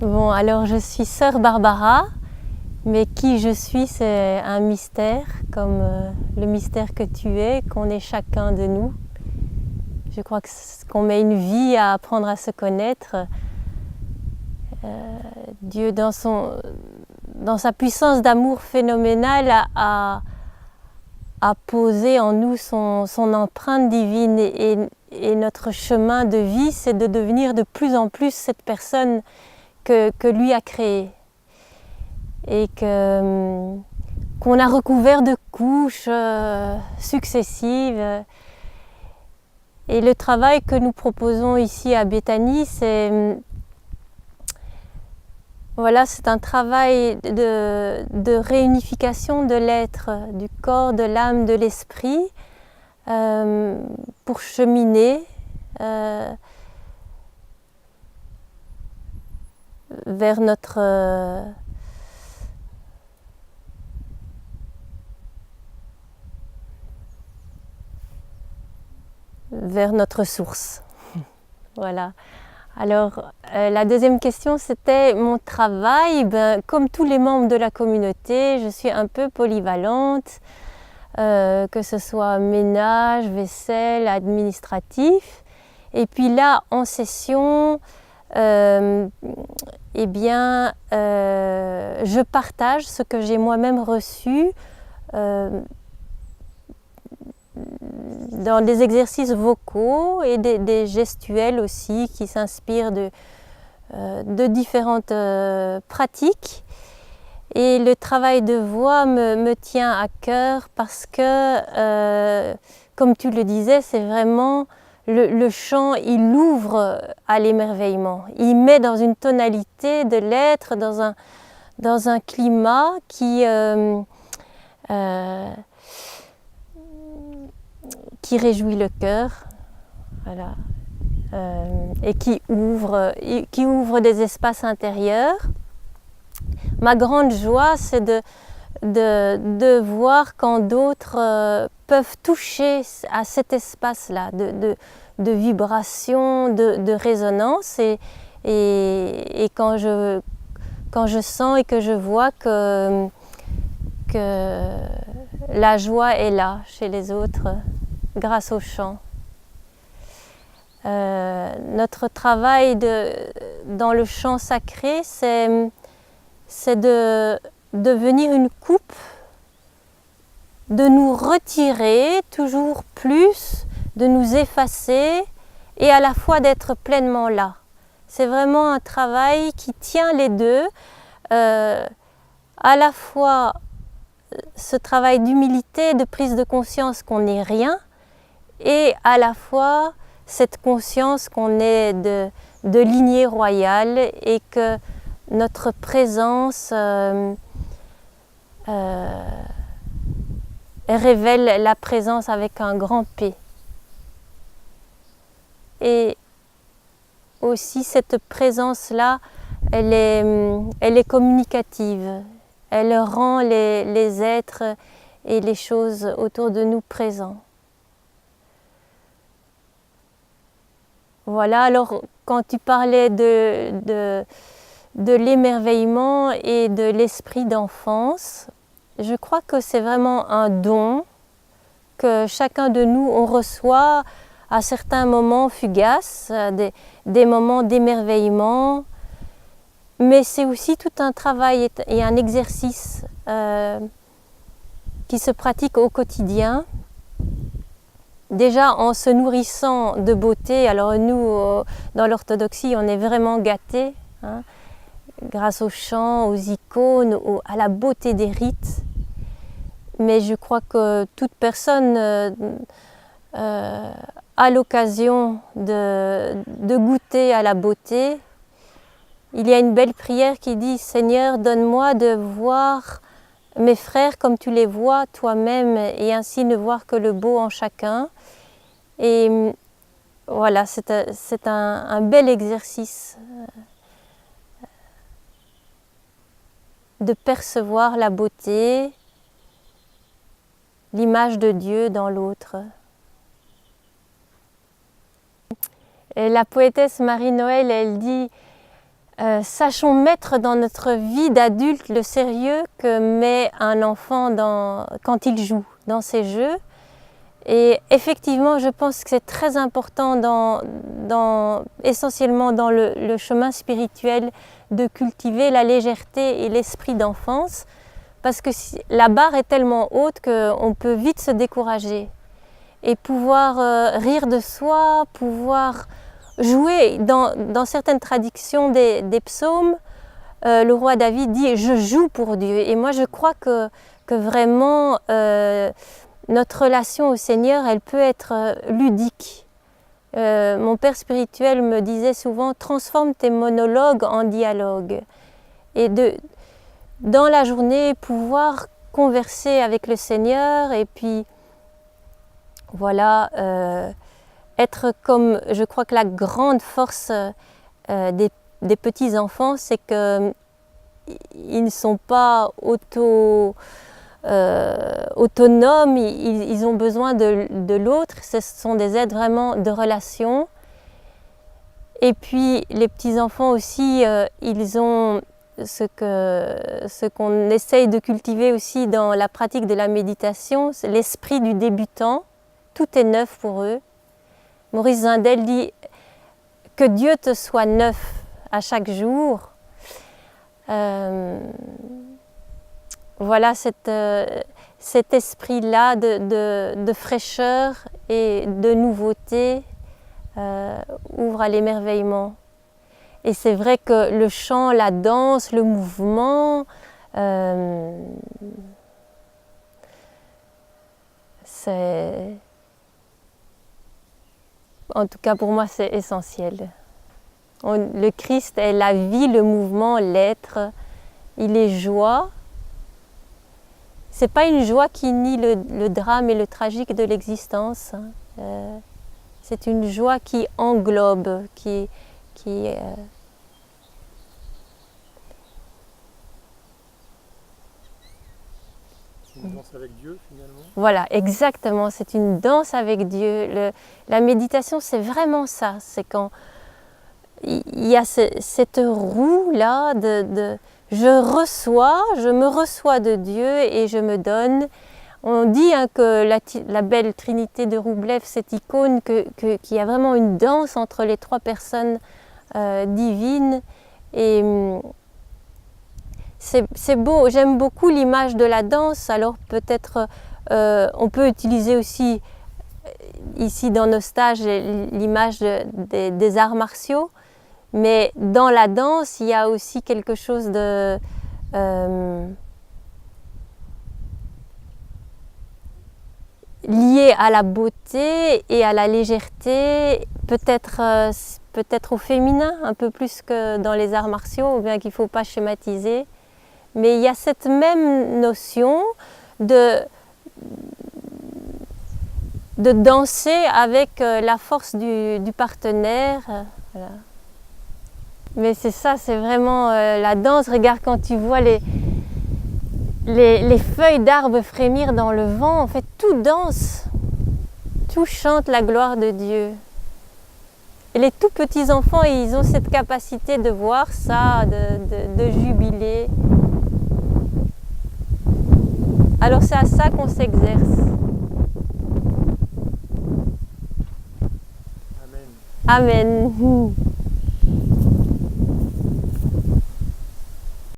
Bon, alors je suis sœur Barbara, mais qui je suis, c'est un mystère, comme le mystère que tu es, qu'on est chacun de nous. Je crois qu'on met une vie à apprendre à se connaître. Dieu, dans sa puissance d'amour phénoménal, a posé en nous son empreinte divine et notre chemin de vie, c'est de devenir de plus en plus cette personne que lui a créée et qu'on a recouvert de couches successives. Et le travail que nous proposons ici à Béthanie, c'est un travail de réunification de l'être, du corps, de l'âme, de l'esprit, pour cheminer vers notre source. Voilà. Alors, la deuxième question, c'était mon travail. Comme tous les membres de la communauté, je suis un peu polyvalente, que ce soit ménage, vaisselle, administratif. Et puis là, en session, je partage ce que j'ai moi-même reçu dans des exercices vocaux et des gestuels aussi qui s'inspirent de différentes pratiques. Et le travail de voix me tient à cœur parce que, comme tu le disais, c'est vraiment le chant, il ouvre à l'émerveillement. Il met dans une tonalité de l'être, dans un climat qui réjouit le cœur, voilà, et qui ouvre des espaces intérieurs. Ma grande joie, c'est de voir quand d'autres peuvent toucher à cet espace-là de vibration, de résonance, et quand je sens et que je vois que la joie est là chez les autres grâce au chant. Notre travail dans le chant sacré, c'est de devenir une coupe, de nous retirer toujours plus, de nous effacer et à la fois d'être pleinement là. C'est vraiment un travail qui tient les deux, à la fois ce travail d'humilité, de prise de conscience qu'on n'est rien, et à la fois cette conscience qu'on est de lignée royale et que notre présence révèle la présence avec un grand P. Et aussi cette présence-là, elle est communicative. Elle rend les êtres et les choses autour de nous présents. Voilà, alors quand tu parlais de l'émerveillement et de l'esprit d'enfance, je crois que c'est vraiment un don que chacun de nous on reçoit à certains moments fugaces, des moments d'émerveillement, mais c'est aussi tout un travail et un exercice qui se pratique au quotidien. Déjà en se nourrissant de beauté, alors nous dans l'orthodoxie on est vraiment gâtés, hein, grâce aux chants, aux icônes, à la beauté des rites. Mais je crois que toute personne a l'occasion de goûter à la beauté. Il y a une belle prière qui dit « Seigneur, donne-moi de voir mes frères comme tu les vois toi-même et ainsi ne voir que le beau en chacun ». Et voilà, c'est un bel exercice de percevoir la beauté, l'image de Dieu dans l'autre. Et la poétesse Marie-Noël, elle dit Sachons mettre dans notre vie d'adulte le sérieux que met un enfant quand il joue dans ses jeux. Et effectivement, je pense que c'est très important, essentiellement dans le chemin spirituel, de cultiver la légèreté et l'esprit d'enfance, parce que la barre est tellement haute qu'on peut vite se décourager. Et pouvoir rire de soi, pouvoir jouer, dans certaines traductions des psaumes, le roi David dit « je joue pour Dieu ». Et moi je crois que vraiment notre relation au Seigneur, elle peut être ludique. Mon père spirituel me disait souvent « transforme tes monologues en dialogue ». Et dans la journée, pouvoir converser avec le Seigneur et puis voilà, être comme, je crois que la grande force des petits-enfants, c'est qu'ils ne sont pas autonomes, ils ont besoin de l'autre, ce sont des êtres vraiment de relation. Et puis les petits-enfants aussi, ils ont ce qu'on essaye de cultiver aussi dans la pratique de la méditation, c'est l'esprit du débutant. Tout est neuf pour eux. Maurice Zindel dit que Dieu te soit neuf à chaque jour. Voilà cet esprit-là de fraîcheur et de nouveauté ouvre à l'émerveillement. Et c'est vrai que le chant, la danse, le mouvement, c'est... En tout cas, pour moi, c'est essentiel. Le Christ est la vie, le mouvement, l'être. Il est joie. C'est pas une joie qui nie le drame et le tragique de l'existence. C'est une joie qui englobe, qui une danse avec Dieu finalement. Voilà, exactement, c'est une danse avec Dieu. La méditation, c'est vraiment ça. C'est quand il y a cette roue-là je me reçois de Dieu et je me donne. On dit que la belle Trinité de Roublev, cette icône, qu'il y a vraiment une danse entre les trois personnes divines. Et c'est beau, j'aime beaucoup l'image de la danse. Alors peut-être on peut utiliser aussi ici dans nos stages l'image des arts martiaux. Mais dans la danse, il y a aussi quelque chose de lié à la beauté et à la légèreté, peut-être au féminin, un peu plus que dans les arts martiaux, bien qu'il ne faut pas schématiser. Mais il y a cette même notion de danser avec la force du partenaire. Voilà. Mais c'est ça, c'est vraiment la danse. Regarde quand tu vois les feuilles d'arbres frémir dans le vent, en fait tout danse, tout chante la gloire de Dieu. Et les tout petits enfants, ils ont cette capacité de voir ça, de jubiler. Alors c'est à ça qu'on s'exerce. Amen. Amen.